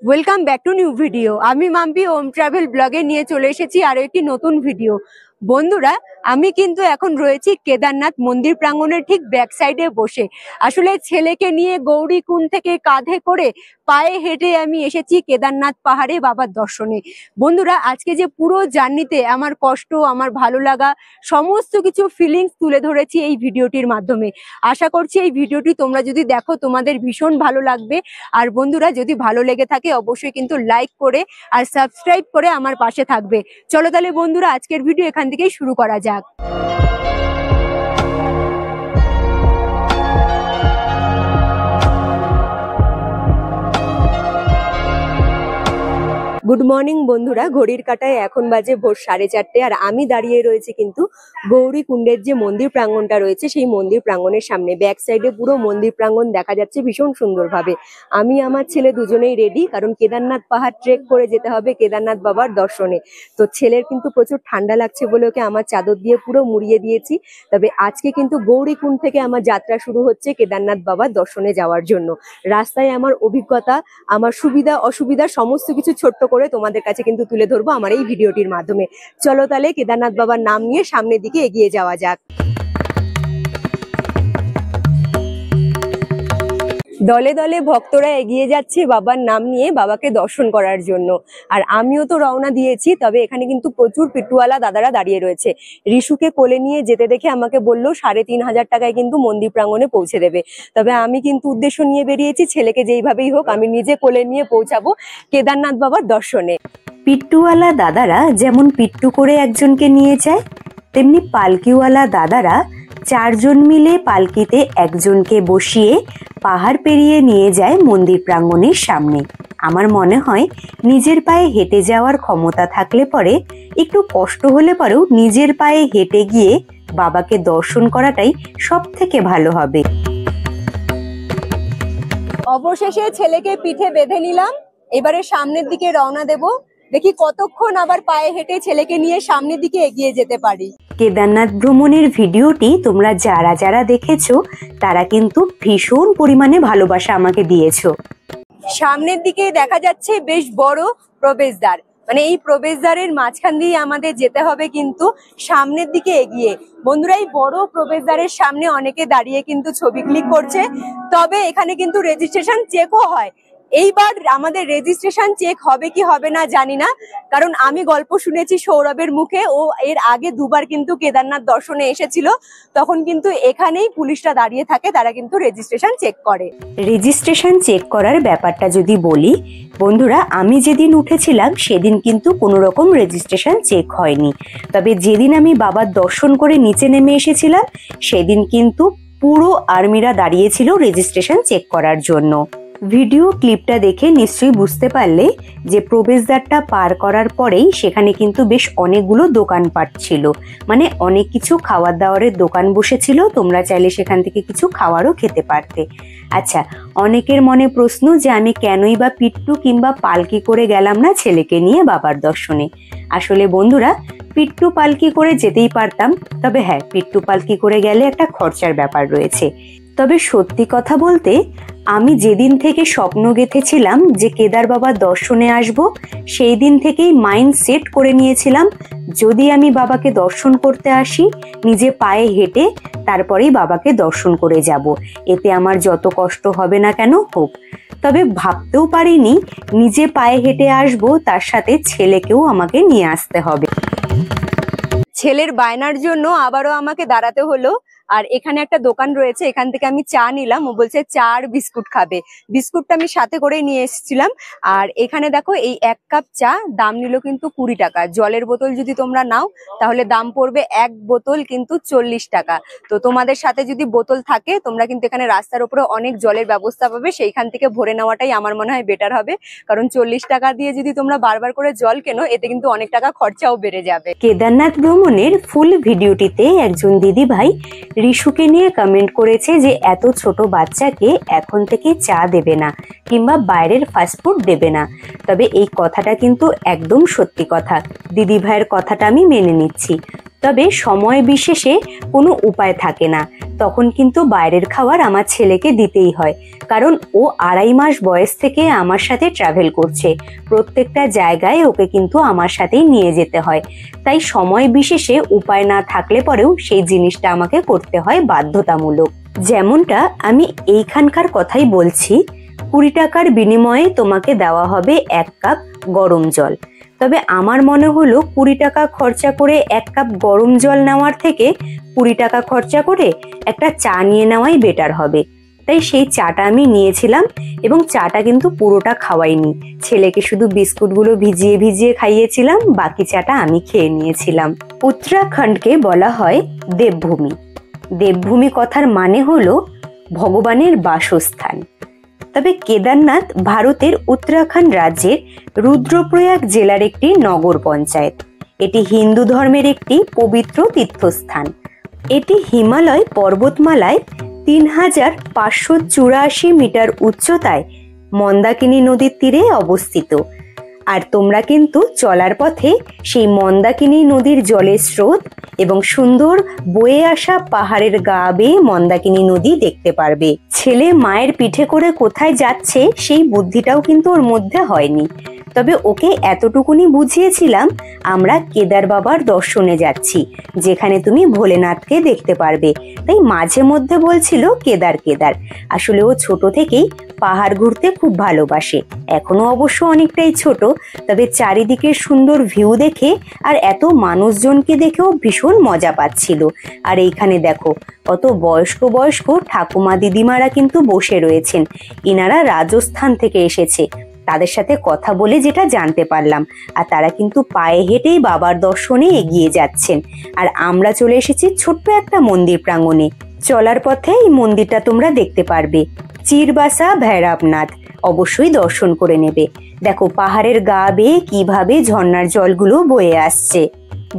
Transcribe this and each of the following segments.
Welcome back to new video. আমি মাম্পি ওম travel ব্লগে নিয়ে চলে এসেছি আরো একটি নতুন ভিডিও। বন্ধুরা, আমি কিন্তু এখন রয়েছি কেদারনাথ মন্দির প্রাঙ্গণের ঠিক ব্যাক সাইডে বসে। আসলে ছেলেকে নিয়ে গৌরীকুণ্ড থেকে কাঁধে করে পায়ে হেঁটে আমি এসেছি কেদারনাথ পাহাড়ে বাবার দর্শনে। বন্ধুরা, আজকে যে পুরো জার্নিতে আমার কষ্ট, আমার ভালো লাগা, সমস্ত কিছু ফিলিংস তুলে ধরেছি এই ভিডিওটির মাধ্যমে। আশা করছি এই ভিডিওটি তোমরা যদি দেখো তোমাদের ভীষণ ভালো লাগবে। আর বন্ধুরা, যদি ভালো লেগে থাকে অবশ্যই কিন্তু লাইক করে আর সাবস্ক্রাইব করে আমার পাশে থাকবে। চলো তাহলে বন্ধুরা, আজকের ভিডিও এখান থেকেই শুরু করা যাক। গুড মর্নিং বন্ধুরা, ঘড়ির কাঁটায় এখন বাজে ভোর 4:30 আর আমি দাঁড়িয়ে রয়েছি কিন্তু গৌরীকুণ্ডের যে মন্দির প্রাঙ্গণটা রয়েছে সেই মন্দির প্রাঙ্গণের সামনে। ব্যাক সাইডে পুরো মন্দির প্রাঙ্গণ দেখা যাচ্ছে ভীষণ সুন্দরভাবে। আমি আমার ছেলে দুজনেই রেডি, কারণ কেদারনাথ পাহাড় ট্রেক করে যেতে হবে কেদারনাথ বাবার দর্শনে। তো ছেলের কিন্তু প্রচুর ঠান্ডা লাগছে বলে ওকে আমার চাদর দিয়ে পুরো মুড়িয়ে দিয়েছি। তবে আজকে কিন্তু গৌরীকুণ্ড থেকে আমার যাত্রা শুরু হচ্ছে কেদারনাথ বাবার দর্শনে যাওয়ার জন্য। রাস্তায় আমার অভিজ্ঞতা, আমার সুবিধা অসুবিধা সমস্ত কিছু ছোট্ট করে তোমাদের কাছে কিন্তু তুলে ধরবো আমার এই ভিডিওটির মাধ্যমে। চলো তাহলে কেদারনাথ বাবার নাম নিয়ে সামনের দিকে এগিয়ে যাওয়া যাক। দলে দলে ভক্তরা এগিয়ে যাচ্ছে বাবার নাম নিয়ে বাবাকে দর্শন করার জন্য। আর আমিও তো রওনা দিয়েছি। তবে এখানে কিন্তু প্রচুর পিট্টুওয়ালা দাদারা দাঁড়িয়ে রয়েছে। রিশুকে কোলে নিয়ে যেতে দেখে আমাকে বললো 3,500 টাকায় কিন্তু মন্দির প্রাঙ্গণে পৌঁছে দেবে। তবে আমি কিন্তু উদ্দেশ্য নিয়ে বেরিয়েছি, ছেলেকে যেইভাবেই হোক আমি নিজে কোলে নিয়ে পৌঁছাবো কেদারনাথ বাবার দর্শনে। পিট্টুওয়ালা দাদারা যেমন পিট্টু করে একজনকে নিয়ে যায়, তেমনি পালকিওয়ালা দাদারা 4 জন মিলে পালকিতে একজনকে বসিয়ে পাহাড় পেরিয়ে নিয়ে যায় মন্দির প্রাঙ্গণের সামনে। আমার মনে হয় নিজের পায়ে হেঁটে যাওয়ার ক্ষমতা থাকলে পরে, একটু কষ্ট হলে পরেও নিজের পায়ে হেঁটে গিয়ে বাবাকে দর্শন করাটাই সব থেকে ভালো হবে। অবশেষে ছেলেকে পিঠে বেঁধে নিলাম, এবারে সামনের দিকে রওনা দেব। দেখি কতক্ষণ আবার পায়ে হেঁটে ছেলেকে নিয়ে সামনের দিকে এগিয়ে যেতে পারি। কেদারনাথ ভ্রমণের ভিডিওটি তোমরা যারা যারা দেখেছো তারা কিন্তু ভীষণ পরিমাণে ভালোবাসা আমাকে দিয়েছো। সামনের দিকে দেখা যাচ্ছে বেশ বড় প্রবেশদ্বার, মানে এই প্রবেশদ্বারের মাঝখান দিয়ে আমাদের যেতে হবে কিন্তু সামনের দিকে এগিয়ে। বন্ধুরা, এই বড় প্রবেশদ্বারের সামনে অনেকে দাঁড়িয়ে কিন্তু ছবি ক্লিক করছে। তবে এখানে কিন্তু রেজিস্ট্রেশন চেকও হয়। এইবার আমাদের রেজিস্ট্রেশন চেক হবে কি হবে না জানি না, কারণ আমি গল্প শুনেছি সৌরভের মুখে, ও এর আগে 2 বার কিন্তু কেদারনাথ দর্শনে এসেছিল। তখন কিন্তু এখানেই পুলিশরা দাঁড়িয়ে থাকে, তারা কিন্তু রেজিস্ট্রেশন চেক করে। রেজিস্ট্রেশন চেক করার ব্যাপারটা যদি বলি বন্ধুরা, আমি যেদিন উঠেছিলাম সেদিন কিন্তু কোনো রকম রেজিস্ট্রেশন চেক হয়নি। তবে যেদিন আমি বাবার দর্শন করে নিচে নেমে এসেছিলাম সেদিন কিন্তু পুরো আর্মিরা দাঁড়িয়েছিল রেজিস্ট্রেশন চেক করার জন্য। ভিডিও ক্লিপটা দেখে নিশ্চয়ই বুঝতে পারলে যে প্রবেশদ্বারটা পার করার পরেই সেখানে কিন্তু বেশ অনেকগুলো দোকানপাট ছিল, মানে অনেক কিছু খাওয়ার দাওয়ারের দোকান বসেছিল। তোমরা চাইলে সেখান থেকে কিছু খাওয়ারও খেতে পারতে। আচ্ছা, অনেকের মনে প্রশ্ন যে আমি কেনই বা পিট্টু কিংবা পালকি করে গেলাম না ছেলেকে নিয়ে বাবার দর্শনে। আসলে বন্ধুরা, পিট্টু পালকি করে যেতেই পারতাম, তবে হ্যাঁ, পিট্টু পালকি করে গেলে একটা খরচার ব্যাপার রয়েছে। তবে সত্যি কথা বলতে, আমি যেদিন থেকে স্বপ্ন গেঁথেছিলাম যে কেদার বাবার দর্শনে আসব, সেই দিন থেকেই মাইন্ড সেট করে নিয়েছিলাম যদি আমি বাবাকে দর্শন করতে আসি নিজে পায়ে হেঁটে, তারপরেই বাবাকে দর্শন করে যাব। এতে আমার যত কষ্ট হবে না কেন হোক। তবে ভাবতেও পারিনি নিজে পায়ে হেঁটে আসব, তার সাথে ছেলেকেও আমাকে নিয়ে আসতে হবে। ছেলের বায়নার জন্য আবারও আমাকে দাঁড়াতে হলো। আর এখানে একটা দোকান রয়েছে, এখান থেকে আমি চা নিলাম। ও বলছে চা আর বিস্কুট খাবে। বিস্কুটটা আমি সাথে করে নিয়ে এসেছিলাম। আর এখানে দেখো এই 1 কাপ চা দাম নিল কিন্তু 20 টাকা। জলের বোতল যদি তোমরা নাও তাহলে দাম পড়বে 1 বোতল কিন্তু 40 টাকা। তো তোমাদের সাথে যদি বোতল থাকে তোমরা কিন্তু এখানে রাস্তার উপরে অনেক জলের ব্যবস্থা পাবে, সেইখান থেকে ভরে নেওয়াটাই আমার মনে হয় বেটার হবে। কারণ 40 টাকা দিয়ে যদি তোমরা বারবার করে জল কেনো, এতে কিন্তু অনেক টাকা খরচাও বেড়ে যাবে। কেদারনাথ ভ্রমণের ফুল ভিডিওটিতে একজন দিদি ভাই রিশুকে নিয়ে কমেন্ট করেছে যে এত ছোট বাচ্চাকে এখন থেকে চা দেবে না কিংবা বাইরের ফাস্টফুড দেবে না। তবে এই কথাটা কিন্তু একদম সত্যি কথা। দিদি ভাইয়ের কথাটা আমি মেনে নিচ্ছি। তবে সময় বিশেষে কোনো উপায় থাকে না, তখন কিন্তু বাইরের খাবার আমার ছেলেকে দিতেই হয়, কারণ ও 2.5 মাস বয়স থেকে আমার সাথে ট্রাভেল করছে। প্রত্যেকটা জায়গায় ওকে কিন্তু আমার সাথেই নিয়ে যেতে হয়, তাই সময় বিশেষে উপায় না থাকলে পরেও সেই জিনিসটা আমাকে করতে হয় বাধ্যতামূলক। যেমনটা আমি এইখানকার কথাই বলছি, 20 টাকার বিনিময়ে তোমাকে দেওয়া হবে 1 কাপ গরম জল। তবে আমার মনে হলো 20 টাকা খরচা করে 1 কাপ গরম জল নেওয়ার থেকে 20 টাকা খরচা করে একটা চা নিয়ে নেওয়াই বেটার হবে। তাই সেই চাটা আমি নিয়েছিলাম এবং চাটা কিন্তু পুরোটা খাওয়াইনি, ছেলেকে শুধু বিস্কুটগুলো ভিজিয়ে ভিজিয়ে খাইয়েছিলাম, বাকি চাটা আমি খেয়ে নিয়েছিলাম। উত্তরাখণ্ডকে বলা হয় দেবভূমি। দেবভূমি কথার মানে হলো ভগবানের বাসস্থান। তবে কেদারনাথ ভারতের উত্তরাখণ্ড রাজ্যের রুদ্রপ্রয়াগ জেলার একটি নগর পঞ্চায়েত। এটি হিন্দু ধর্মের একটি পবিত্র তীর্থস্থান। এটি হিমালয় পর্বতমালায় 3584 মিটার উচ্চতায় মন্দাকিনী নদীর তীরে অবস্থিত। আর তোমরা কিন্তু চলার পথে সেই মন্দাকিনী নদীর জলের স্রোত এবং সুন্দর বয়ে আসা পাহাড়ের গা বেয়ে মন্দাকিনী নদী দেখতে পারবে। ছেলে মায়ের পিঠে করে কোথায় যাচ্ছে সেই বুদ্ধিটাও কিন্তু ওর মধ্যে হয়নি, তবে ওকে এতটুকুনি বুঝিয়েছিলাম আমরা কেদার বাবার দর্শনে যাচ্ছি, যেখানে তুমি ভোলেনাথকে দেখতে পারবে। তাই মাঝে মধ্যে বলছিল কেদার কেদার। আসলে ও ছোট থেকেই পাহাড় ঘুরতে খুব ভালোবাসে, এখনো অবশ্য অনেকটাই ছোট, তবে চারিদিকের সুন্দর ভিউ দেখে আর এত মানুষজনকে দেখেও ভীষণ মজা পাচ্ছিল। আর এইখানে দেখো কত বয়স্ক বয়স্ক ঠাকুমা দিদিমারা কিন্তু বসে রয়েছেন, ইনারা রাজস্থান থেকে এসেছে। তাদের সাথে কথা বলে যেটা জানতে পারলাম, আর তারা কিন্তু পায়ে হেঁটেই বাবার দর্শনে এগিয়ে যাচ্ছেন। আর আমরা চলে এসেছি ছোট্ট একটা মন্দির প্রাঙ্গণে। চলার পথে এই মন্দিরটা তোমরা দেখতে পারবে, চিরবাসা ভৈরবনাথ, অবশ্যই দর্শন করে নেবে। দেখো পাহাড়ের গা বেয়ে কিভাবে ঝর্ণার জলগুলো বয়ে আসছে।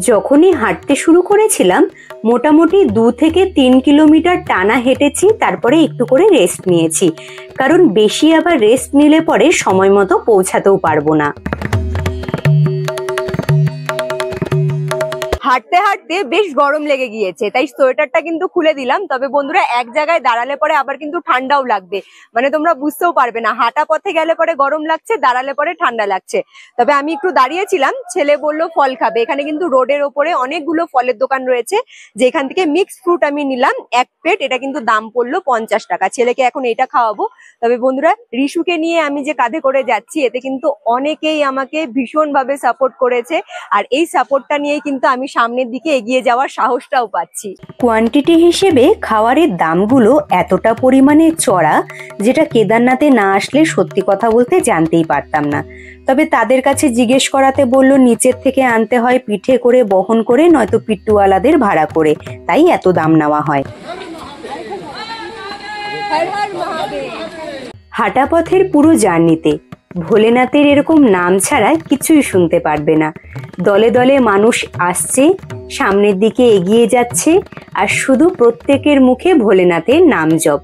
যখনই হাঁটতে শুরু করেছিলাম মোটামুটি 2 থেকে 3 কিলোমিটার টানা হেঁটেছি, তারপরে একটু করে রেস্ট নিয়েছি, কারণ বেশি আবার রেস্ট নিলে পরে সময় মতো পৌঁছাতেও পারবো না। হাঁটতে হাঁটতে বেশ গরম লেগে গিয়েছে, তাই সোয়েটারটা কিন্তু খুলে দিলাম। তবে বন্ধুরা এক জায়গায় দাঁড়ালে পরে আবার কিন্তু ঠান্ডাও লাগবে, মানে তোমরা বুঝতেও পারবে না, হাঁটা পথে গেলে পরে গরম লাগছে, দাঁড়ালে পরে ঠান্ডা লাগছে। তবে আমি একটু দাঁড়িয়েছিলাম, ছেলে বললো ফল খাবে। এখানে কিন্তু রোডের ওপরে অনেকগুলো ফলের দোকান রয়েছে, যেখান থেকে মিক্সড ফ্রুট আমি নিলাম 1 প্লেট। এটা কিন্তু দাম পড়লো 50 টাকা। ছেলেকে এখন এটা খাওয়াবো। তবে বন্ধুরা রিশুকে নিয়ে আমি যে কাঁধে করে যাচ্ছি, এতে কিন্তু অনেকেই আমাকে ভীষণভাবে সাপোর্ট করেছে, আর এই সাপোর্টটা নিয়েই কিন্তু আমি সামনের দিকে এগিয়ে যাওয়ার সাহসটাও পাচ্ছি। কোয়ান্টিটি হিসেবে খাবারের দামগুলো এতটা পরিমাণে চড়া, যেটা কেদারনাথে না আসলে সত্যি কথা বলতে জানতেই পারতাম না। তবে তাদের কাছে জিজ্ঞেস করাতে বললো নিচের থেকে আনতে হয় পিঠে করে, বহন করে, নয়তো পিট্টুওয়ালাদের ভাড়া করে, তাই এত দাম নেওয়া হয়। হাঁটা পথের পুরো জার্নিতে ভোলেনাথের এরকম নাম ছাড়া কিছুই শুনতে পারবে না। দলে দলে মানুষ আসছে, সামনের দিকে এগিয়ে যাচ্ছে, আর শুধু প্রত্যেকের মুখে ভোলেনাথের নাম জপ,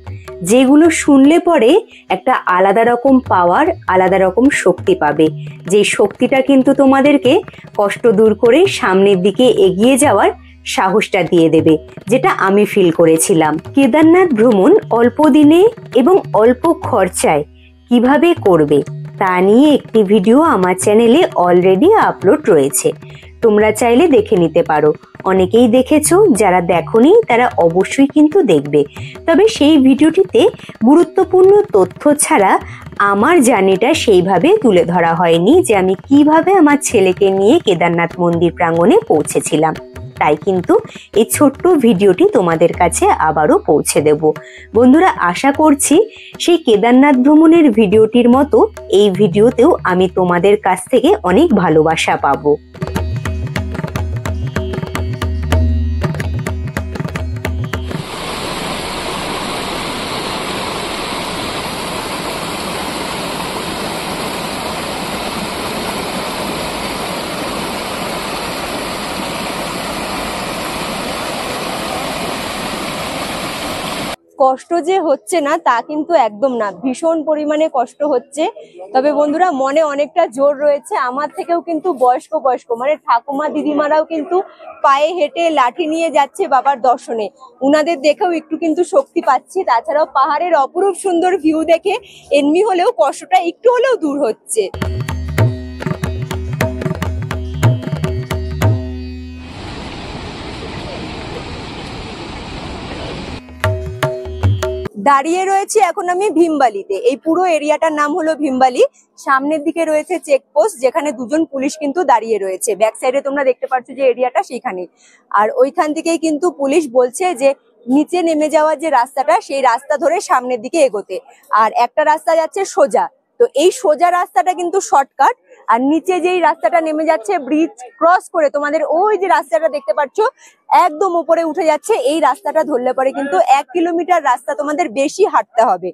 যেগুলো শুনলে পরে একটা আলাদা রকম পাওয়ার, আলাদা রকম শক্তি পাবে, যে শক্তিটা কিন্তু তোমাদেরকে কষ্ট দূর করে সামনের দিকে এগিয়ে যাওয়ার সাহসটা দিয়ে দেবে, যেটা আমি ফিল করেছিলাম। কেদারনাথ ভ্রমণ অল্প দিনে এবং অল্প খরচায় কিভাবে করবে তা নিয়ে একটি ভিডিও আমার চ্যানেলে অলরেডি আপলোড রয়েছে, তোমরা চাইলে দেখে নিতে পারো। অনেকেই দেখেছো, যারা দেখোনি তারা অবশ্যই কিন্তু দেখবে। তবে সেই ভিডিওটিতে গুরুত্বপূর্ণ তথ্য ছাড়া আমার জার্নিটা সেইভাবে তুলে ধরা হয়নি, যে আমি কিভাবে আমার ছেলেকে নিয়ে কেদারনাথ মন্দির প্রাঙ্গণে পৌঁছেছিলাম। তাই কিন্তু এই ছোট্ট ভিডিওটি তোমাদের কাছে আবারও পৌঁছে দেব। বন্ধুরা আশা করছি সেই কেদারনাথ ভ্রমণের ভিডিওটির মতো এই ভিডিওতেও আমি তোমাদের কাছ থেকে অনেক ভালোবাসা পাবো। কষ্ট যে হচ্ছে না তা কিন্তু একদম না, ভীষণ পরিমাণে কষ্ট হচ্ছে। তবে বন্ধুরা মনে অনেকটা জোর রয়েছে, আমার থেকেও কিন্তু বয়স্ক বয়স্ক মানে ঠাকুমা দিদিমারাও কিন্তু পায়ে হেঁটে লাঠি নিয়ে যাচ্ছে বাবার দর্শনে। উনাদের দেখেও একটু কিন্তু শক্তি পাচ্ছি। তাছাড়াও পাহাড়ের অপরূপ সুন্দর ভিউ দেখে এমনি হলেও কষ্টটা একটু হলেও দূর হচ্ছে। দাঁড়িয়ে রয়েছে এখন আমি ভীমবালিতে। এই পুরো এরিয়াটার নাম হলো ভীমবালি। সামনের দিকে রয়েছে চেকপোস্ট, যেখানে দুজন পুলিশ কিন্তু দাঁড়িয়ে রয়েছে। ব্যাক সাইডে তোমরা দেখতে পাচ্ছ যে এরিয়াটা, সেখানে। আর ওইখান থেকেই কিন্তু পুলিশ বলছে যে নিচে নেমে যাওয়ার যে রাস্তাটা, সেই রাস্তা ধরে সামনের দিকে এগোতে। আর একটা রাস্তা যাচ্ছে সোজা, তো এই সোজা রাস্তাটা কিন্তু শর্টকাট। আর নিচে যেই রাস্তাটা নেমে যাচ্ছে ব্রিজ ক্রস করে, তোমাদের ওই যে রাস্তাটা দেখতে পাচ্ছ একদম উপরে উঠে যাচ্ছে, এই রাস্তাটা ধরলে পরে কিন্তু 1 কিলোমিটার রাস্তা তোমাদের বেশি হাঁটতে হবে।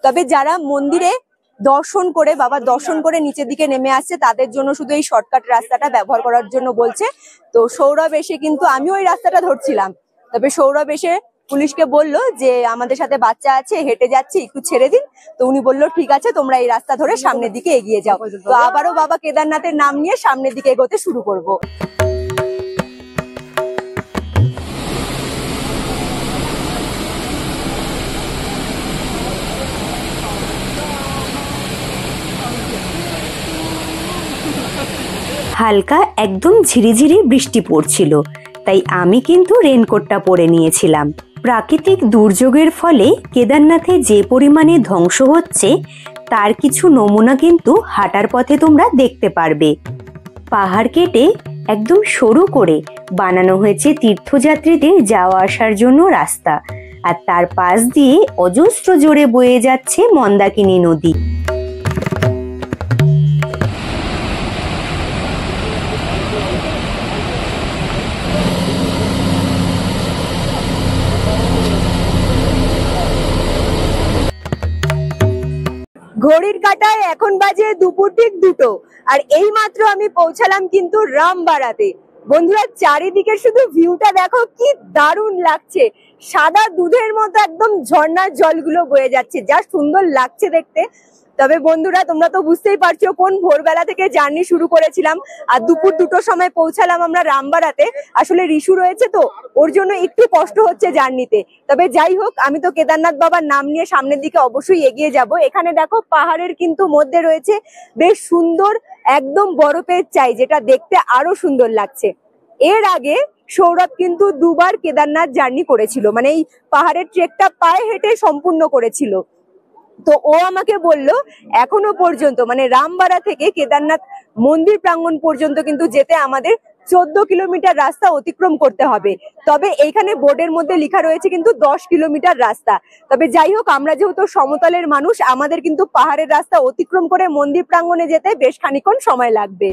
তবে যারা মন্দিরে দর্শন করে, বাবা দর্শন করে নিচের দিকে নেমে আসছে, তাদের জন্য শুধু এই শর্টকাট রাস্তাটা ব্যবহার করার জন্য বলছে। তো সৌরভ এসে কিন্তু, আমি ওই রাস্তাটা ধরছিলাম, তবে সৌরভ এসে পুলিশকে বললো যে আমাদের সাথে বাচ্চা আছে, হেঁটে যাচ্ছি, একটু ছেড়ে দিন। তো উনি বললো ঠিক আছে, তোমরা এই রাস্তা ধরে সামনের দিকে এগিয়ে যাও। তো আবারও বাবা কেদারনাথের নাম নিয়ে সামনের দিকে এগোতে শুরু করব। হালকা একদম ঝিরিঝিরি বৃষ্টি পড়ছিল, তাই আমি কিন্তু রেনকোটটা পরে নিয়েছিলাম। প্রাকৃতিক দুর্যোগের ফলে কেদারনাথে যে পরিমাণে ধ্বংস হচ্ছে তার কিছু নমুনা কিন্তু হাঁটার পথে তোমরা দেখতে পারবে। পাহাড় কেটে একদম সরু করে বানানো হয়েছে তীর্থযাত্রীদের যাওয়া আসার জন্য রাস্তা, আর তার পাশ দিয়ে অজস্র জোরে বয়ে যাচ্ছে মন্দাকিনী নদী। ঘড়ির কাঁটায় এখন বাজে দুপুর ঠিক 2টো, আর এই মাত্র আমি পৌঁছালাম কিন্তু রামবাড়াতে। বন্ধুরা চারিদিকে শুধু ভিউটা দেখো, কি দারুণ লাগছে। সাদা দুধের মতো একদম ঝর্ণার জলগুলো বয়ে যাচ্ছে, যা সুন্দর লাগছে দেখতে। তবে বন্ধুরা তোমরা তো বুঝতেই পারছো কোন ভোরবেলা থেকে জার্নি শুরু করেছিলাম, আর দুপুর 2টোর সময় পৌঁছালাম আমরা রামবাড়াতে। আসলে রিশু রয়েছে, তো ওর জন্য একটু কষ্ট হচ্ছে জার্নিতে। তবে যাই হোক, আমি তো কেদারনাথ বাবার নাম নিয়ে সামনের দিকে অবশ্যই এগিয়ে যাব। এখানে দেখো পাহাড়ের কিন্তু মধ্যে রয়েছে বেশ সুন্দর একদম বরফের চাই, যেটা দেখতে আরো সুন্দর লাগছে। এর আগে সৌরভ কিন্তু 2বার কেদারনাথ জার্নি করেছিল, মানে এই পাহাড়ের ট্রেকটা পায়ে হেঁটে সম্পূর্ণ করেছিল। তো ও আমাকে বলল এখনো পর্যন্ত মানে রামবাড়া থেকে কেদারনাথ মন্দির প্রাঙ্গণ পর্যন্ত কিন্তু যেতে আমাদের 14 কিলোমিটার রাস্তা অতিক্রম করতে হবে। তবে এইখানে বোর্ডের মধ্যে লেখা রয়েছে কিন্তু 10 কিলোমিটার রাস্তা। তবে যাই হোক, আমরা যেহেতু সমতলের মানুষ, আমাদের কিন্তু পাহাড়ের রাস্তা অতিক্রম করে মন্দির প্রাঙ্গণে যেতে বেশ খানিকক্ষণ সময় লাগবে।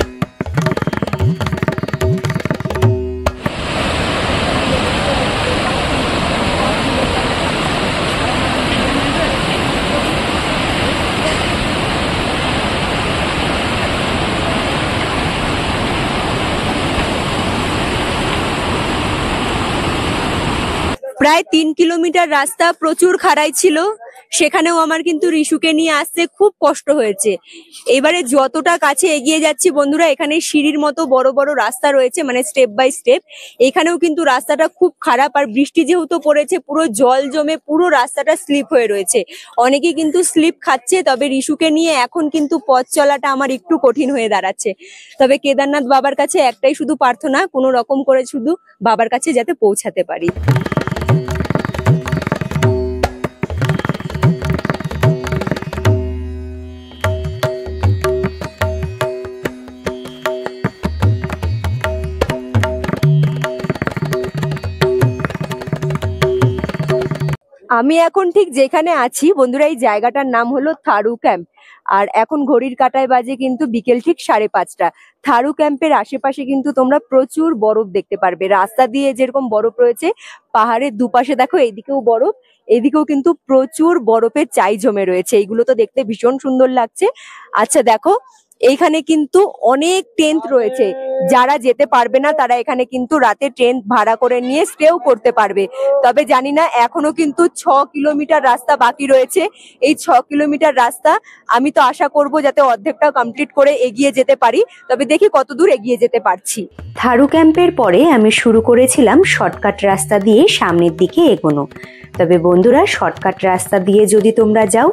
প্রায় 3 কিলোমিটার রাস্তা প্রচুর খাড়াই ছিল, সেখানেও আমার কিন্তু রিশুকে নিয়ে আসতে খুব কষ্ট হয়েছে। এবারে যতটা কাছে এগিয়ে যাচ্ছি বন্ধুরা, এখানে সিঁড়ির মতো বড় বড় রাস্তা রয়েছে, মানে স্টেপ বাই স্টেপ। এখানেও কিন্তু রাস্তাটা খুব খারাপ, আর বৃষ্টি যেহেতু পড়েছে পুরো জল জমে পুরো রাস্তাটা স্লিপ হয়ে রয়েছে। অনেকেই কিন্তু স্লিপ খাচ্ছে। তবে রিশুকে নিয়ে এখন কিন্তু পথ চলাটা আমার একটু কঠিন হয়ে দাঁড়াচ্ছে। তবে কেদারনাথ বাবার কাছে একটাই শুধু প্রার্থনা, কোনো রকম করে শুধু বাবার কাছে যাতে পৌঁছাতে পারি। আমি এখন ঠিক যেখানে আছি বন্ধুরা, এই জায়গাটার নাম হলো থারু ক্যাম্প। আর এখন ঘড়ির কাঁটায় বাজে কিন্তু বিকেল ঠিক 5:30। থারু ক্যাম্পের আশেপাশে কিন্তু তোমরা প্রচুর বরফ দেখতে পারবে। রাস্তা দিয়ে যেরকম বরফ রয়েছে, পাহাড়ের দুপাশে দেখো এইদিকেও বরফ, এদিকেও কিন্তু প্রচুর বরফের চাই জমে রয়েছে। এইগুলো তো দেখতে ভীষণ সুন্দর লাগছে। আচ্ছা দেখো, এইখানে কিন্তু অনেক টেন্ট রয়েছে, যারা যেতে পারবে না তারা এখানে কিন্তু রাতে ট্রেন ভাড়া করে নিয়ে স্টেও করতে পারবে। তবে জানি না, এখনো কিন্তু 6 কিলোমিটার রাস্তা বাকি রয়েছে। এই 6 কিলোমিটার রাস্তা আমি তো আশা করব যাতে অর্ধেকটা কমপ্লিট করে এগিয়ে যেতে পারি। তবে দেখি কত দূর এগিয়ে যেতে পারছি। থারু ক্যাম্পের পরে আমি শুরু করেছিলাম শর্টকাট রাস্তা দিয়ে সামনের দিকে এগোনো। তবে বন্ধুরা, শর্টকাট রাস্তা দিয়ে যদি তোমরা যাও,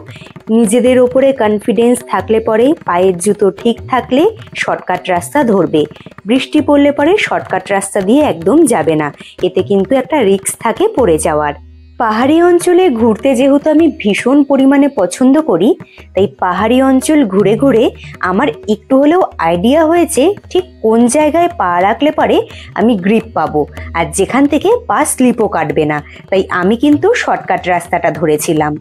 নিজেদের ওপরে কনফিডেন্স থাকলে পরে, পায়ের জুতো ঠিক থাকলে শর্টকাট রাস্তা ধরবে। বৃষ্টি পড়লে পরে শর্টকাট রাস্তা দিয়ে একদম যাবে না, এতে কিন্তু একটা রিস্ক থাকে পড়ে যাওয়ার। পাহাড়ি অঞ্চলে ঘুরতে যেহেতু আমি ভীষণ পরিমাণে পছন্দ করি, তাই পাহাড়ি অঞ্চল ঘুরে ঘুরে আমার একটু হলেও আইডিয়া হয়েছে ঠিক কোন জায়গায় পা রাখলে পরে আমি গ্রিপ পাবো, আর যেখান থেকে পা স্লিপও কাটবে না। তাই আমি কিন্তু শর্টকাট রাস্তাটা ধরেছিলাম।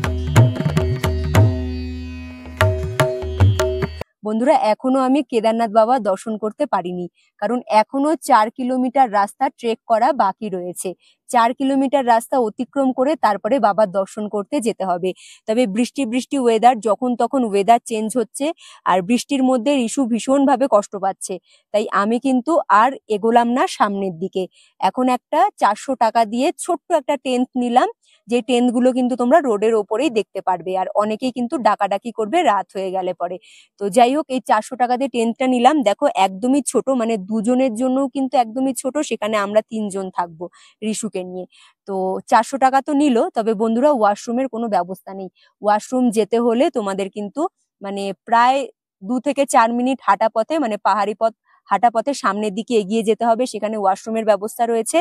বন্ধুরা, এখনো আমি কেদারনাথ বাবা দর্শন করতে পারিনি, কারণ এখনো 4 কিলোমিটার রাস্তা ট্রেক করা বাকি রয়েছে। 4 কিলোমিটার রাস্তা অতিক্রম করে তারপরে বাবার দর্শন করতে যেতে হবে। তবে বৃষ্টি বৃষ্টি ওয়েদার, যখন তখন ওয়েদার চেঞ্জ হচ্ছে, আর বৃষ্টির মধ্যে ঋষু ভীষণ ভাবে কষ্ট পাচ্ছে। তাই আমি কিন্তু আর এগোলাম না সামনের দিকে। এখন একটা 400 টাকা দিয়ে ছোট্ট একটা টেন্ট নিলাম, যে টেন্ট গুলো কিন্তু তোমরা রোডের ওপরেই দেখতে পারবে, আর অনেকেই কিন্তু ডাকাডাকি করবে রাত হয়ে গেলে পরে। তো যাই হোক, এই 400 টাকা দিয়ে টেন্টটা নিলাম। দেখো, একদমই ছোট, মানে দুজনের জন্য কিন্তু একদমই ছোট। সেখানে আমরা 3 জন থাকবো ঋষুকে নিয়ে। তো 400 টাকা তো নিল। তবে বন্ধুরা, ওয়াশরুমের কোনো ব্যবস্থা নেই। ওয়াশরুম যেতে হলে তোমাদের কিন্তু মানে প্রায় 2 থেকে 4 মিনিট হাঁটা পথে, মানে পাহাড়ি পথ হাঁটা পথে সামনের দিকে এগিয়ে যেতে হবে, সেখানে ওয়াশরুমের ব্যবস্থা রয়েছে।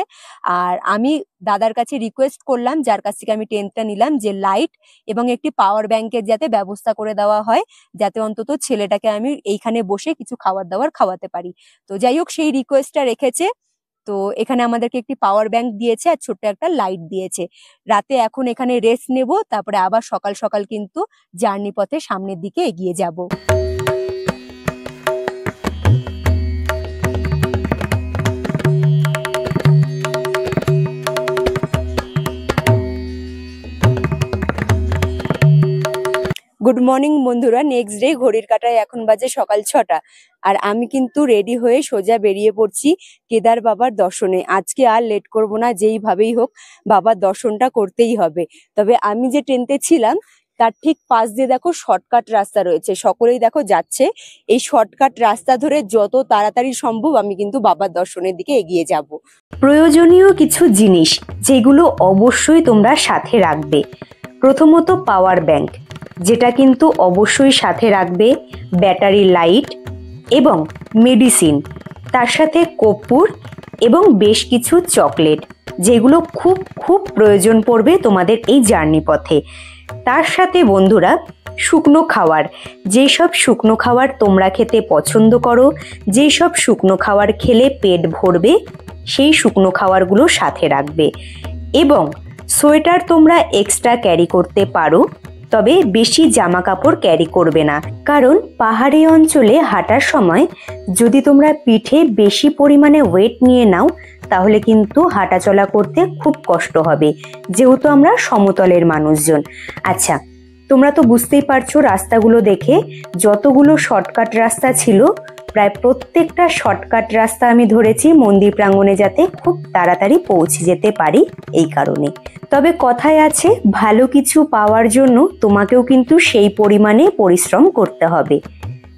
আর আমি দাদার কাছে রিকোয়েস্ট করলাম, যার কাছ থেকে আমি টেন্টটা নিলাম, যে লাইট এবং একটি পাওয়ার ব্যাংকের যাতে ব্যবস্থা করে দেওয়া হয়, যাতে অন্তত ছেলেটাকে আমি এইখানে বসে কিছু খাবার দাবার খাওয়াতে পারি। তো যাই হোক, সেই রিকোয়েস্টটা রেখেছে। তো এখানে আমাদেরকে একটি পাওয়ার ব্যাংক দিয়েছে আর ছোট্ট একটা লাইট দিয়েছে। রাতে এখন এখানে রেস্ট নেব, তারপরে আবার সকাল সকাল কিন্তু জার্নি পথে সামনের দিকে এগিয়ে যাব। গুড মর্নিং বন্ধুরা, নেক্সট ডে। ঘড়ির কাঁটায় এখন বাজে সকাল 6টা, আর আমি কিন্তু রেডি হয়ে সোজা বেরিয়ে পড়ছি কেদার বাবার দর্শনে। আজকে আর লেট করব না, যেইভাবেই হোক বাবার দর্শনটা করতেই হবে। তবে আমি যে ট্রেনতে ছিলাম তার ঠিক পাশ দিয়ে দেখো শর্টকাট রাস্তা রয়েছে, সকলেই দেখো যাচ্ছে। এই শর্টকাট রাস্তা ধরে যত তাড়াতাড়ি সম্ভব আমি কিন্তু বাবার দর্শনের দিকে এগিয়ে যাব। প্রয়োজনীয় কিছু জিনিস যেগুলো অবশ্যই তোমরা সাথে রাখবে। প্রথমত পাওয়ার ব্যাংক, যেটা কিন্তু অবশ্যই সাথে রাখবে, ব্যাটারি লাইট এবং মেডিসিন, তার সাথে কর্পূর এবং বেশ কিছু চকলেট, যেগুলো খুব খুব প্রয়োজন পড়বে তোমাদের এই জার্নি পথে। তার সাথে বন্ধুরা, শুকনো খাবার, যেসব শুকনো খাবার তোমরা খেতে পছন্দ করো, যেসব শুকনো খাবার খেলে পেট ভরবে, সেই শুকনো খাবারগুলো সাথে রাখবে। এবং সোয়েটার তোমরা এক্সট্রা ক্যারি করতে পারো, তবে বেশি জামা কাপড় ক্যারি করবে না, কারণ পাহাড়ি অঞ্চলে হাঁটার সময় যদি তোমরা পিঠে বেশি পরিমাণে ওয়েট নিয়ে নাও, তাহলে কিন্তু হাঁটাচলা করতে খুব কষ্ট হবে, যেহেতু আমরা সমতলের মানুষজন। আচ্ছা, তোমরা তো বুঝতেই পারছো রাস্তাগুলো দেখে, যতগুলো শর্টকাট রাস্তা ছিল প্রায় প্রত্যেকটা শর্টকাট রাস্তা আমি ধরেছি মন্দির প্রাঙ্গণে, যাতে খুব তাড়াতাড়ি পৌঁছে যেতে পারি এই কারণে। তবে কথায় আছে, ভালো কিছু পাওয়ার জন্য তোমাকেও কিন্তু সেই পরিমাণে পরিশ্রম করতে হবে।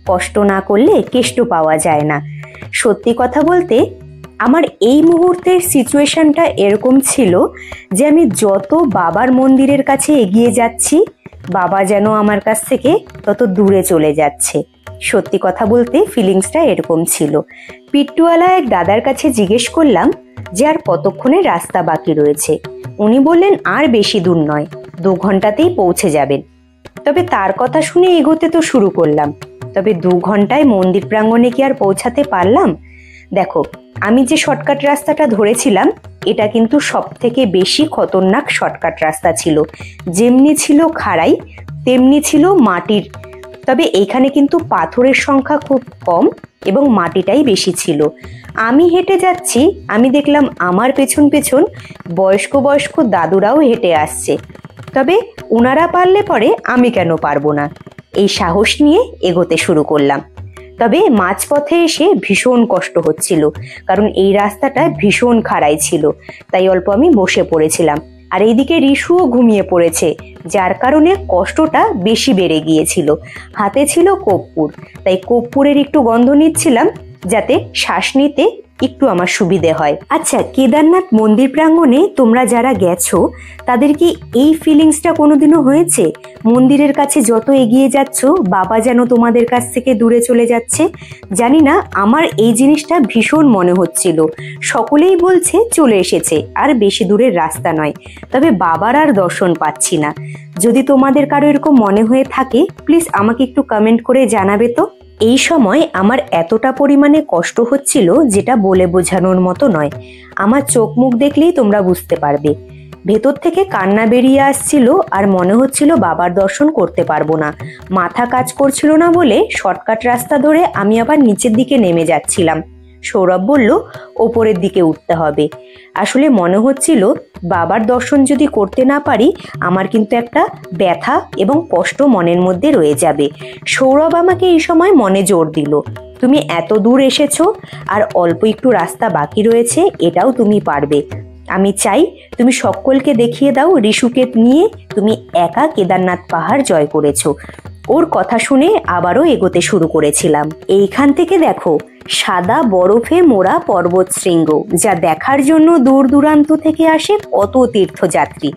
কষ্ট না করলে কেষ্ট পাওয়া যায় না। সত্যি কথা বলতে, আমার এই মুহূর্তের সিচুয়েশনটা এরকম ছিল যে আমি যত বাবার মন্দিরের কাছে এগিয়ে যাচ্ছি, বাবা যেন আমার কাছ থেকে তত দূরে চলে যাচ্ছে। সত্যি কথা বলতে ফিলিংসটা এরকম ছিল। পিট্টুওয়ালা এক দাদার কাছে জিজ্ঞেস করলাম যে আর কতক্ষণের রাস্তা বাকি রয়েছে। উনি বললেন আর বেশি দূর নয়, 2 ঘন্টাতেই পৌঁছে যাবেন। তবে তার কথা শুনে এগোতে তো শুরু করলাম। তবে 2 ঘন্টায় মন্দির প্রাঙ্গণে কি আর পৌঁছাতে পারলাম? দেখো, আমি যে শর্টকাট রাস্তাটা ধরেছিলাম, এটা কিন্তু সব থেকে বেশি খতরনাক শর্টকাট রাস্তা ছিল। যেমনি ছিল খাড়াই, তেমনি ছিল মাটির। তবে এইখানে কিন্তু পাথরের সংখ্যা খুব কম এবং মাটিটাই বেশি ছিল। আমি হেঁটে যাচ্ছি, আমি দেখলাম আমার পেছন পেছন বয়স্ক বয়স্ক দাদুরাও হেঁটে আসছে। তবে ওনারা পারলে পরে আমি কেন পারবো না, এই সাহস নিয়ে এগোতে শুরু করলাম। তবে মাঝপথে এসে ভীষণ কষ্ট হচ্ছিল, কারণ এই রাস্তাটা ভীষণ খাড়াই ছিল। তাই অল্প আমি বসে পড়েছিলাম, আর এইদিকে রিশুও ঘুমিয়ে পড়েছে, যার কারণে কষ্টটা বেশি বেড়ে গিয়েছিল। হাতে ছিল কর্পূর, তাই কর্পূরের একটু গন্ধ নিচ্ছিলাম যাতে শ্বাস নিতে একটু আমার সুবিধে হয়। আচ্ছা, কেদারনাথ মন্দির প্রাঙ্গণে তোমরা যারা গেছো তাদের কি এই ফিলিংসটা কোনোদিনও হয়েছে? মন্দিরের কাছে যত এগিয়ে যাচ্ছ বাবা যেন তোমাদের কাছ থেকে দূরে চলে যাচ্ছে। জানি না, আমার এই জিনিসটা ভীষণ মনে হচ্ছিল। সকলেই বলছে চলে এসেছে, আর বেশি দূরের রাস্তা নয়, তবে বাবার আর দর্শন পাচ্ছি না। যদি তোমাদের কারো এরকম মনে হয়ে থাকে প্লিজ আমাকে একটু কমেন্ট করে জানাবে তো। এই সময় আমার এতটা পরিমাণে কষ্ট হচ্ছিল যেটা বলে বোঝানোর মতো নয়। আমার চোখ মুখ দেখলেই তোমরা বুঝতে পারবে। ভেতর থেকে কান্না বেরিয়ে আসছিল, আর মনে হচ্ছিল বাবার দর্শন করতে পারবো না। মাথা কাজ করছিল না বলে শর্টকাট রাস্তা ধরে আমি আবার নিচের দিকে নেমে যাচ্ছিলাম। সৌরভ বলল ওপরের দিকে উঠতে হবে। আসলে মনে হচ্ছিল বাবার দর্শন যদি করতে না পারি আমার কিন্তু একটা ব্যথা এবং কষ্ট মনের মধ্যে রয়ে যাবে। সৌরভ আমাকে এই সময় মনে জোর দিল, তুমি এত দূর এসেছো আর অল্প একটু রাস্তা বাকি রয়েছে, এটাও তুমি পারবে। আমি চাই তুমি সকলকে দেখিয়ে দাও রিশুকে নিয়ে তুমি একা কেদারনাথ পাহাড় জয় করেছো। ওর কথা শুনে আবারও এগোতে শুরু করেছিলাম। এইখান থেকে দেখো সাদা বরফে মোড়া পর্বত শৃঙ্গ, যা দেখার জন্য দূর দূরান্ত থেকে আসে কত তীর্থযাত্রী।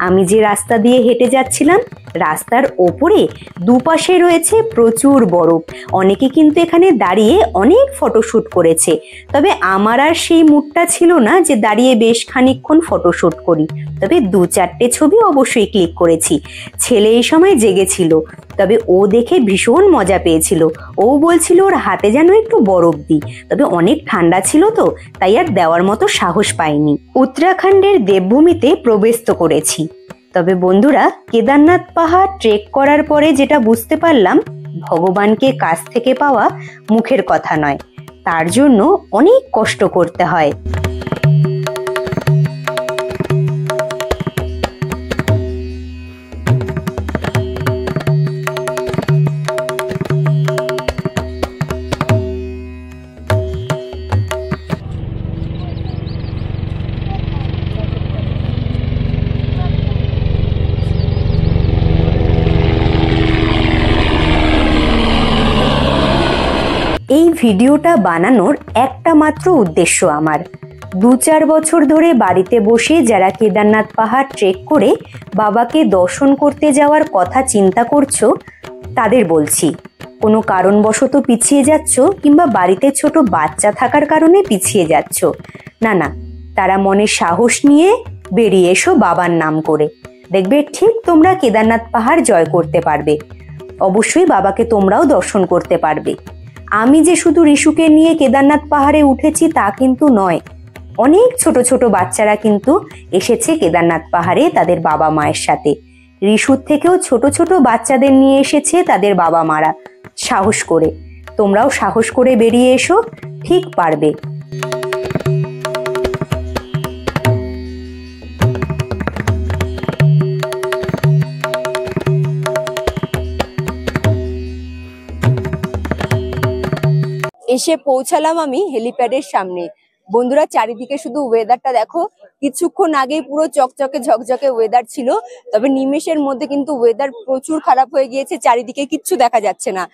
আমি যে রাস্তা দিয়ে হেঁটে যাচ্ছিলাম রাস্তার ওপরে দুপাশে রয়েছে প্রচুর বরফ। অনেকে কিন্তু এখানে দাঁড়িয়ে অনেক ফটোশ্যুট করেছে, তবে আমার আর সেই মুডটা ছিল না যে দাঁড়িয়ে বেশ খানিকক্ষণ ফটোশ্যুট করি। তবে 2-4টে ছবি অবশ্যই ক্লিক করেছি। ছেলে এই সময় জেগেছিল, তবে ও দেখে ভীষণ মজা পেয়েছিল। ও বলছিল ওর হাতে যেন একটু বরফ দিই, তবে অনেক ঠান্ডা ছিল তো তাই আর দেওয়ার মতো সাহস পাইনি। উত্তরাখণ্ডের দেবভূমিতে প্রবেশ তো করেছি, তবে বন্ধুরা কেদারনাথ পাহাড় ট্রেক করার পরে যেটা বুঝতে পারলাম, ভগবানকে কাছ থেকে পাওয়া মুখের কথা নয়, তার জন্য অনেক কষ্ট করতে হয়। এই ভিডিওটা বানানোর একটা মাত্র উদ্দেশ্য আমার, 2-4 বছর ধরে বাড়িতে বসে যারা কেদারনাথ পাহাড় ট্রেক করে বাবাকে দর্শন করতে যাওয়ার কথা চিন্তা করছো তাদের বলছি, কোনো কারণবশত পিছিয়ে যাচ্ছ কিংবা বাড়িতে ছোট বাচ্চা থাকার কারণে পিছিয়ে যাচ্ছ, না না, তারা মনে সাহস নিয়ে বেরিয়ে এসো বাবার নাম করে। দেখবে ঠিক তোমরা কেদারনাথ পাহাড় জয় করতে পারবে। অবশ্যই বাবাকে তোমরাও দর্শন করতে পারবে। আমি যে শুধু রিশুকে নিয়ে কেদারনাথ পাহাড়ে উঠেছি তা কিন্তু নয়, অনেক ছোট ছোট বাচ্চারা কিন্তু এসেছে কেদারনাথ পাহাড়ে তাদের বাবা মায়ের সাথে। রিশুর থেকেও ছোট ছোট বাচ্চাদের নিয়ে এসেছে তাদের বাবা মারা। সাহস করে, তোমরাও সাহস করে বেরিয়ে এসো, ঠিক পারবে। এসে পৌঁছালাম আমি হেলিপ্যাডের সামনে। বন্ধুরা চারিদিকে শুধু ওয়েদারটা দেখো, কিছুক্ষণ আগেই পুরো চকচকে ঝকঝকে ওয়েদার ছিল, তবে নিমেষের মধ্যে কিন্তু ওয়েদার প্রচুর খারাপ হয়ে গিয়েছে, চারিদিকে কিচ্ছু দেখা যাচ্ছে না।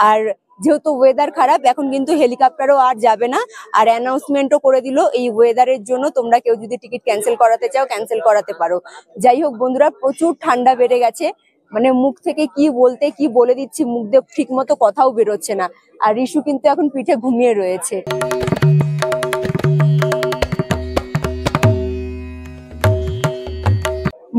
আর যেহেতু ওয়েদার খারাপ এখন কিন্তু হেলিকপ্টারও আর যাবে না, আর অ্যানাউন্সমেন্টও করে দিল এই ওয়েদারের জন্য তোমরা কেউ যদি টিকিট ক্যান্সেল করাতে চাও ক্যান্সেল করাতে পারো। যাই হোক বন্ধুরা, প্রচুর ঠান্ডা বেড়ে গেছে, মানে মুখ থেকে কি বলতে কি বলে দিচ্ছি, মুখ দিয়ে ঠিক মতো কথাও বেরোচ্ছে না। আর রিশু কিন্তু এখন পিঠে ঘুমিয়ে রয়েছে।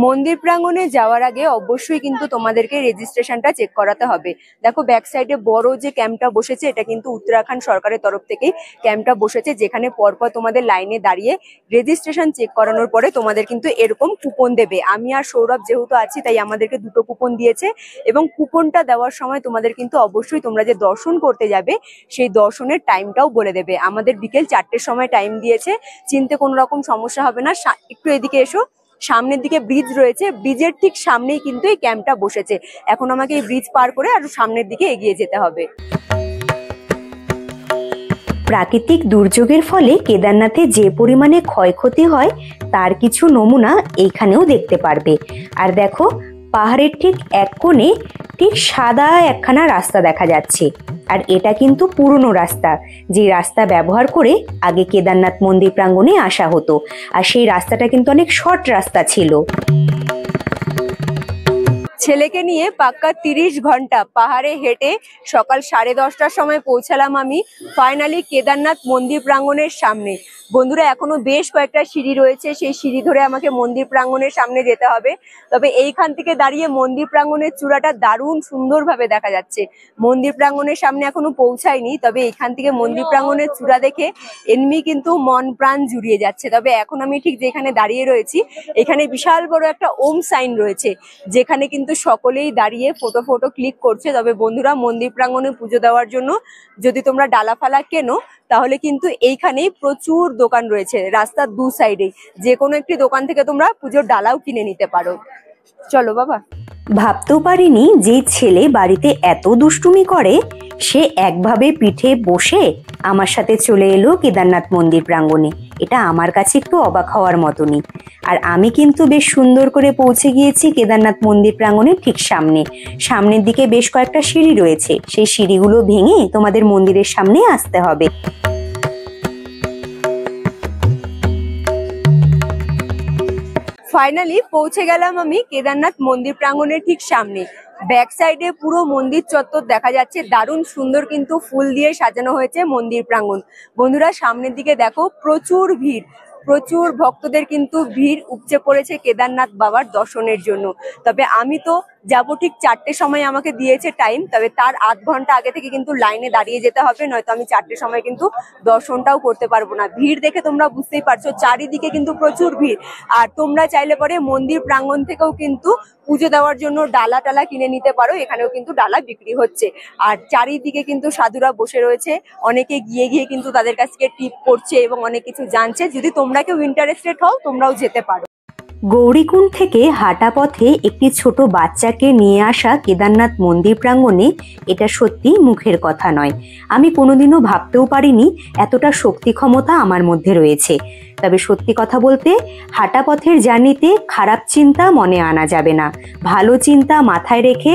মন্দির প্রাঙ্গণে যাওয়ার আগে অবশ্যই কিন্তু তোমাদেরকে রেজিস্ট্রেশনটা চেক করাতে হবে। দেখো ব্যাক সাইডে বড় যে ক্যাম্পটা বসেছে, এটা কিন্তু উত্তরাখণ্ড সরকারের তরফ থেকেই ক্যাম্পটা বসেছে, যেখানে পরপর তোমাদের লাইনে দাঁড়িয়ে রেজিস্ট্রেশন চেক করানোর পরে তোমাদের কিন্তু এরকম কুপন দেবে। আমি আর সৌরভ যেহেতু আছি তাই আমাদেরকে 2টো কুপন দিয়েছে, এবং কুপনটা দেওয়ার সময় তোমাদের কিন্তু অবশ্যই তোমরা যে দর্শন করতে যাবে সেই দর্শনের টাইমটাও বলে দেবে। আমাদের বিকেল 4টের সময় টাইম দিয়েছে, চিনতে কোনো রকম সমস্যা হবে না। একটু এদিকে এসো, সামনের দিকে ব্রিজ রয়েছে, ব্রিজের ঠিক সামনেই কিন্তু এই ক্যাম্পটা বসেছে। এখন আমাকে এই ব্রিজ পার করে আর সামনের দিকে এগিয়ে যেতে হবে। প্রাকৃতিক দুর্যোগের ফলে কেদারনাথে যে পরিমাণে ক্ষয়ক্ষতি হয় তার কিছু নমুনা এইখানেও দেখতে পারবে। আর দেখো, পাহাড়ের ঠিক এক কোণে ঠিক সাদা একখানা রাস্তা দেখা যাচ্ছে, আর এটা কিন্তু পুরনো রাস্তা, যে রাস্তা ব্যবহার করে আগে কেদারনাথ মন্দির প্রাঙ্গণে আসা হতো। আর সেই রাস্তাটা কিন্তু অনেক শর্ট রাস্তা ছিল। ছেলেকে নিয়ে পাক্কা 30 ঘন্টা পাহাড়ে হেঁটে সকাল 10:30টার সময় পৌঁছালাম আমি ফাইনালি কেদারনাথ মন্দির প্রাঙ্গণের সামনে। বন্ধুরা, এখনো বেশ কয়েকটা সিঁড়ি রয়েছে, সেই সিঁড়ি ধরে আমাকে মন্দির প্রাঙ্গণের সামনে যেতে হবে। তবে এইখান থেকে দাঁড়িয়ে মন্দির প্রাঙ্গণের চূড়াটা দারুণ সুন্দরভাবে দেখা যাচ্ছে। মন্দির প্রাঙ্গণের সামনে এখনো পৌঁছায়নি, তবে এখান থেকে মন্দির প্রাঙ্গণের চূড়া দেখে এমনি কিন্তু মন প্রাণ জুড়িয়ে যাচ্ছে। তবে এখন আমি ঠিক যেখানে দাঁড়িয়ে রয়েছি, এখানে বিশাল বড় একটা ওম সাইন রয়েছে, যেখানে কিন্তু সকলেই দাঁড়িয়ে ফটো ক্লিক করছে। তবে বন্ধুরা, মন্দির প্রাঙ্গণে পুজো দেওয়ার জন্য যদি তোমরা ডালাফালা কেনো, তাহলে কিন্তু এইখানেই প্রচুর দোকান রয়েছে রাস্তার দু সাইডেই। যে কোনো একটি দোকান থেকে তোমরা পুজোর ডালাও কিনে নিতে পারো। চলো বাবা। ভাবতেও পারিনি যে ছেলে বাড়িতে এত দুষ্টুমি করে, সে একভাবে পিঠে বসে আমার সাথে চলে এলো কেদারনাথ মন্দির প্রাঙ্গণে। এটা আমার কাছে একটু অবাক হওয়ার মতনই। আর আমি কিন্তু বেশ সুন্দর করে পৌঁছে গিয়েছি কেদারনাথ মন্দির প্রাঙ্গণের ঠিক সামনের দিকে বেশ কয়েকটা সিঁড়ি রয়েছে, সেই সিঁড়িগুলো ভেঙে তোমাদের মন্দিরের সামনে আসতে হবে। ফাইনালি পৌঁছে গেলাম আমি কেদারনাথ মন্দির প্রাঙ্গণের ঠিক সামনে। ব্যাক সাইডে পুরো মন্দির চত্বর দেখা যাচ্ছে, দারুণ সুন্দর কিন্তু ফুল দিয়ে সাজানো হয়েছে মন্দির প্রাঙ্গণ। বন্ধুরা, সামনের দিকে দেখো প্রচুর ভিড়, প্রচুর ভক্তদের কিন্তু ভিড় উপচে পড়েছে কেদারনাথ বাবার দর্শনের জন্য। তবে আমি তো যাবো ঠিক 4টের সময় আমাকে দিয়েছে টাইম, তবে তার আধ ঘন্টা আগে থেকে কিন্তু লাইনে দাঁড়িয়ে যেতে হবে, নয়তো আমি 4টের সময় কিন্তু দর্শনটাও করতে পারবো না। ভিড় দেখে তোমরা বুঝতেই পারছো, চারিদিকে কিন্তু প্রচুর ভিড়। আর তোমরা চাইলে পরে মন্দির প্রাঙ্গণ থেকেও কিন্তু পুজো দেওয়ার জন্য ডালা টালা কিনে নিতে পারো, এখানেও কিন্তু ডালা বিক্রি হচ্ছে। আর চারিদিকে কিন্তু সাধুরা বসে রয়েছে, অনেকে গিয়ে গিয়ে কিন্তু তাদের কাছ থেকে টিপ করছে এবং অনেক কিছু জানছে। যদি তোমরা কেউ ইন্টারেস্টেড হও, তোমরাও যেতে পারো। গৌরীকুণ্ড থেকে হাঁটা পথে একটি ছোট বাচ্চাকে নিয়ে আসা কেদারনাথ মন্দির প্রাঙ্গণে, এটা সত্যি মুখের কথা নয়। আমি কোনোদিনও ভাবতেও পারিনি এতটা শক্তি ক্ষমতা আমার মধ্যে রয়েছে। তবে সত্যি কথা বলতে, হাঁটা পথের জার্নিতে খারাপ চিন্তা মনে আনা যাবে না। ভালো চিন্তা মাথায় রেখে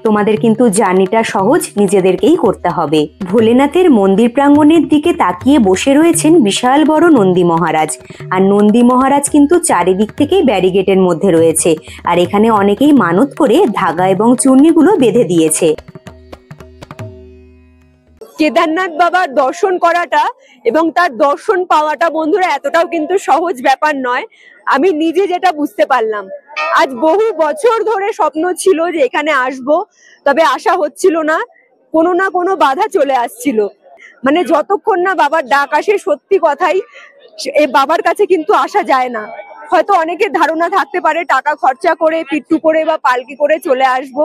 তোমাদের কিন্তু জার্নিটা সহজ নিজেদেরকেই করতে হবে। ভোলেনাথের মন্দির প্রাঙ্গণের দিকে তাকিয়ে বসে রয়েছেন বিশাল বড় নন্দী মহারাজ। আর নন্দী মহারাজ কিন্তু চারিদিক থেকেই ব্যারিগেটের মধ্যে রয়েছে, আর এখানে অনেকেই মানত করে ধাগা এবং চূর্ণিগুলো বেঁধে দিয়েছে। কেদারনাথ বাবার দর্শন করাটা এবং তার দর্শন পাওয়াটা বন্ধুরা এতটাও কিন্তু সহজ ব্যাপার নয়। আমি নিজে যেটা বুঝতে পারলাম, আজ বহু বছর ধরে স্বপ্ন ছিল যে এখানে আসব, তবে আসা হচ্ছিল না, কোনো না কোনো বাধা চলে আসছিল। মানে যতক্ষণ না বাবার ডাক আসে, সত্যি কথাই এই বাবার কাছে কিন্তু আসা যায় না। হয়তো অনেকের ধারণা থাকতে পারে টাকা খরচা করে পিট্টু করে বা পালকি করে চলে আসব,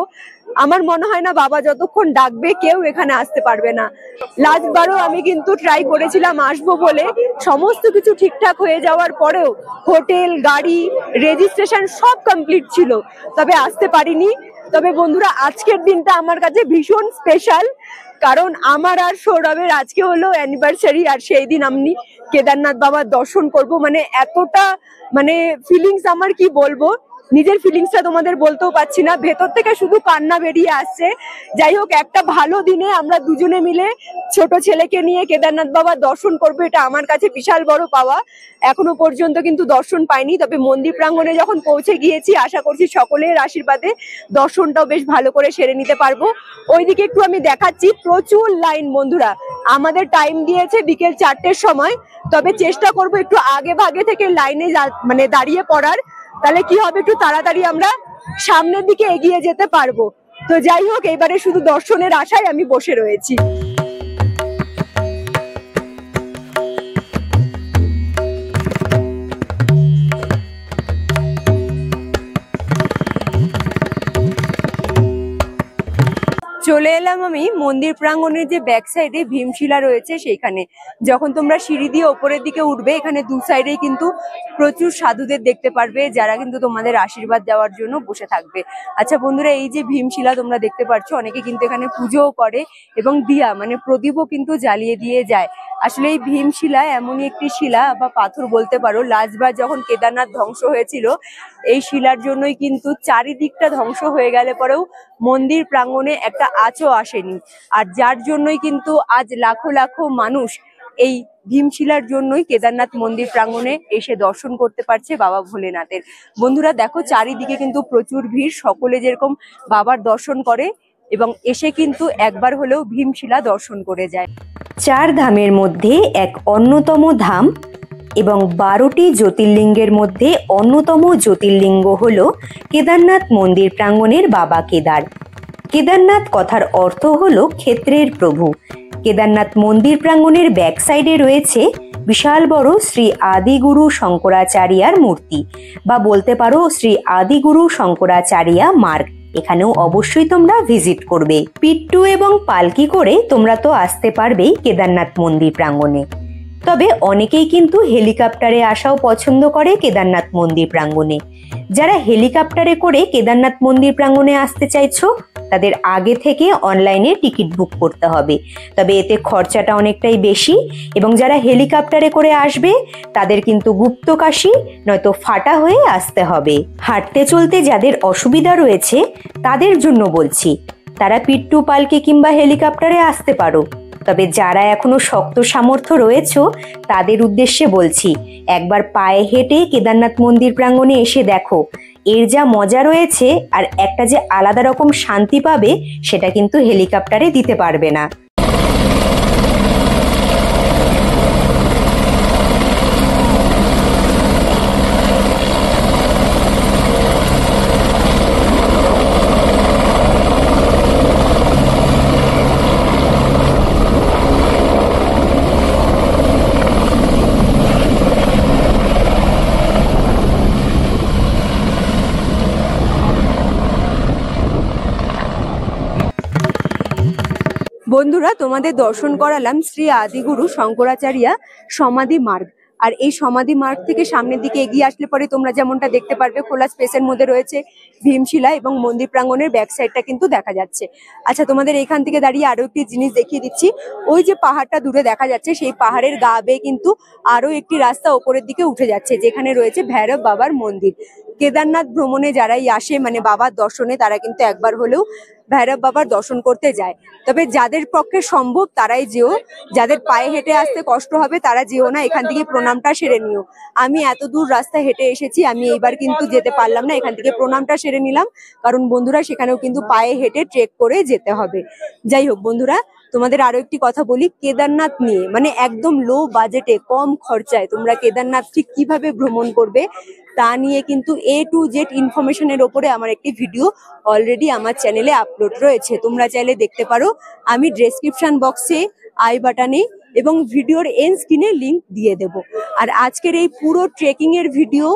আমার মনে হয় না বাবা যতক্ষণ ডাকবে কেউ এখানে আসতে পারবে না। লাস্ট বারও আমি কিন্তু ট্রাই করেছিলাম আসবো বলে, সমস্ত কিছু ঠিকঠাক হয়ে যাওয়ার পরেও হোটেল, গাড়ি, রেজিস্ট্রেশন সব কমপ্লিট ছিল, তবে আসতে পারিনি। তবে বন্ধুরা, আজকের দিনটা আমার কাছে ভীষণ স্পেশাল, কারণ আমার আর সৌরভের আজকে হলো অ্যানিভার্সারি। আর সেই দিন আমি কেদারনাথ বাবার দর্শন করব, মানে এতটা ফিলিংস আমার কি বলবো, নিজের ফিলিংসটা তোমাদের বলতেও পারছি না, ভেতর থেকে শুধু কান্না বেরিয়ে আসছে। যাই হোক, একটা ভালো দিনে আমরা দুজনে মিলে ছোট ছেলেকে নিয়ে কেদারনাথ বাবার দর্শন করবো, এটা আমার কাছে বিশাল বড় পাওয়া। এখনো পর্যন্ত কিন্তু দর্শন পাইনি, তবে মন্দির প্রাঙ্গণে যখন পৌঁছে গিয়েছি, আশা করছি সকলের আশীর্বাদে দর্শনটাও বেশ ভালো করে সেরে নিতে পারবো। ওইদিকে একটু আমি দেখাচ্ছি, প্রচুর লাইন বন্ধুরা। আমাদের টাইম দিয়েছে বিকেল 4টের সময়, তবে চেষ্টা করবো একটু আগে ভাগে থেকে লাইনে দাঁড়িয়ে পড়ার, তাহলে কি হবে, একটু তাড়াতাড়ি আমরা সামনের দিকে এগিয়ে যেতে পারবো। তো যাই হোক, এবারে শুধু দর্শনের আশায় আমি বসে রয়েছি। চলে এলাম আমি মন্দির প্রাঙ্গণের যে ব্যাক সাইডে ভীমশিলা রয়েছে সেইখানে। যখন তোমরা সিঁড়ি দিয়ে ওপরের দিকে উঠবে, এখানে দু সাইডেই কিন্তু প্রচুর সাধুদের দেখতে পারবে, যারা কিন্তু তোমাদের আশীর্বাদ দেওয়ার জন্য বসে থাকবে। আচ্ছা বন্ধুরা, এই যে ভীমশিলা তোমরা দেখতে পাচ্ছ, অনেকে কিন্তু এখানে পুজোও করে এবং দিয়া প্রদীপও কিন্তু জ্বালিয়ে দিয়ে যায়। আসলে এই ভীমশিলা এমনই একটি শিলা বা পাথর বলতে পারো, লাস্টবার যখন কেদারনাথ ধ্বংস হয়েছিল এই শিলার জন্যই কিন্তু চারিদিকটা ধ্বংস হয়ে গেলে পরেও মন্দির প্রাঙ্গণে একটা আঁচও আসেনি। আর যার জন্যই কিন্তু আজ লাখো লাখো মানুষ এই ভীমশিলার জন্যই কেদারনাথ মন্দির প্রাঙ্গণে এসে দর্শন করতে পারছে বাবা ভোলেনাথের। বন্ধুরা দেখো চারিদিকে কিন্তু প্রচুর ভিড়, সকলে যেরকম বাবার দর্শন করে এবং এসে কিন্তু একবার হলেও ভীমশিলা দর্শন করে যায়। 4 ধামের মধ্যে এক অন্যতম ধাম এবং 12টি জ্যোতির্লিঙ্গের মধ্যে অন্যতম জ্যোতির্লিঙ্গ হল কেদারনাথ মন্দির প্রাঙ্গণের বাবা কেদার। কেদারনাথ কথার অর্থ হল ক্ষেত্রের প্রভু। কেদারনাথ মন্দির প্রাঙ্গণের ব্যাক সাইডে রয়েছে বিশাল বড় শ্রী আদিগুরু শঙ্করাচার্যার মূর্তি, বা বলতে পারো শ্রী আদিগুরু শঙ্করাচার্যা মার্গ। এখানেও অবশ্যই তোমরা ভিজিট করবে। পিট্টু এবং পালকি করে তোমরা তো আসতে পারবেই কেদারনাথ মন্দির প্রাঙ্গণে, তবে অনেকেই কিন্তু হেলিকপ্টারে আসাও পছন্দ করে কেদারনাথ মন্দির প্রাঙ্গণে। যারা হেলিকপ্টারে করে কেদারনাথ মন্দির প্রাঙ্গণে আসতে চাইছো তাদের আগে থেকে অনলাইনে টিকিট বুক করতে হবে, তবে এতে খরচাটা অনেকটাই বেশি। এবং যারা হেলিকপ্টারে করে আসবে তাদের কিন্তু গুপ্তকাশী নয়তো ফাটা হয়ে আসতে হবে। হাঁটতে চলতে যাদের অসুবিধা রয়েছে তাদের জন্য বলছি, তারা পিট্টু পালকি কিংবা হেলিকপ্টারে আসতে পারো। তবে যারা এখনো শক্ত সামর্থ্য রয়েছে তাদের উদ্দেশ্যে বলছি, একবার পায়ে হেঁটে কেদারনাথ মন্দির প্রাঙ্গণে এসে দেখো, এর যা মজা রয়েছে আর একটা যে আলাদা রকম শান্তি পাবে সেটা কিন্তু হেলিকপ্টারে দিতে পারবে না। বন্ধুরা তোমাদের দর্শন করালাম শ্রী আদিগুরু শঙ্করাচার্যা সমাধি মার্গ। আর এই সমাধি মার্গ থেকে সামনের দিকে এগিয়ে আসলে পরে তোমরা যেমনটা দেখতে পারবে খোলা স্পেসের মধ্যে রয়েছে ভীমশিলা এবং মন্দির প্রাঙ্গণের ব্যাক সাইডটা কিন্তু দেখা যাচ্ছে। আচ্ছা তোমাদের এখান থেকে দাঁড়িয়ে আরো একটি জিনিস দেখিয়ে দিচ্ছি, ওই যে পাহাড়টা দূরে দেখা যাচ্ছে সেই পাহাড়ের গা বেয়ে কিন্তু আরো একটি রাস্তা ওপরের দিকে উঠে যাচ্ছে যেখানে রয়েছে ভৈরব বাবার মন্দির। কেদারনাথ ভ্রমণে যারাই আসে মানে বাবার দর্শনে তারা কিন্তু একবার হলেও ভৈরব বাবার দর্শন করতে যায়। তবে যাদের পক্ষে সম্ভব তারাই যেও, যাদের পায়ে হেঁটে আসতে কষ্ট হবে তারা যেও না, এখান থেকে প্রণামটা সেরে নিও। আমি এত দূর রাস্তা হেঁটে এসেছি, আমি এইবার কিন্তু যেতে পারলাম না, এখান থেকে প্রণামটা সেরে নিলাম, কারণ বন্ধুরা সেখানেও কিন্তু পায়ে হেঁটে ট্রেক করে যেতে হবে। যাই হোক বন্ধুরা, তোমাদের আরো একটি কথা বলি কেদারনাথ নিয়ে, মানে একদম লো বাজেটে কম খরচায় তোমরা কেদারনাথ ঠিক কিভাবে ভ্রমণ করবে তা নিয়ে কিন্তু A to Z ইনফরমেশনের ওপরে আমার একটি ভিডিও অলরেডি আমার চ্যানেলে আপলোড রয়েছে, তোমরা চাইলে দেখতে পারো। আমি ডেসক্রিপশন বক্সে আই বাটনে এবং ভিডিওর এন্ড স্ক্রিনে লিংক দিয়ে দেব। আর আজকের এই পুরো ট্রেকিং এর ভিডিও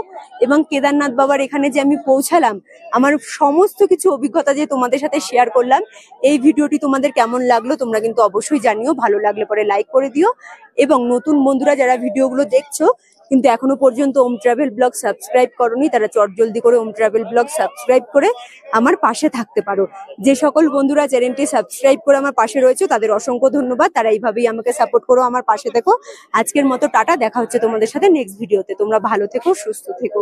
এবং কেদারনাথ বাবার এখানে যে আমি পৌঁছালাম, আমার সমস্ত কিছু অভিজ্ঞতা যে তোমাদের সাথে শেয়ার করলাম, এই ভিডিওটি তোমাদের কেমন লাগলো তোমরা কিন্তু অবশ্যই জানিও। ভালো লাগলে পরে লাইক করে দিও, এবং নতুন বন্ধুরা যারা ভিডিওগুলো দেখছো কিন্তু এখনো পর্যন্ত ওম ট্রাভেল ব্লগ সাবস্ক্রাইব করোনি তারা চটজলদি করে ওম ট্রাভেল ব্লগ সাবস্ক্রাইব করে আমার পাশে থাকতে পারো। যে সকল বন্ধুরা চ্যানেলটি সাবস্ক্রাইব করে আমার পাশে রয়েছে তাদের অসংখ্য ধন্যবাদ, তারা এইভাবেই আমাকে সাপোর্ট করো, আমার পাশে থেকো। আজকের মতো টাটা, দেখা হচ্ছে তোমাদের সাথে নেক্সট ভিডিওতে। তোমরা ভালো থেকো, সুস্থ থেকো।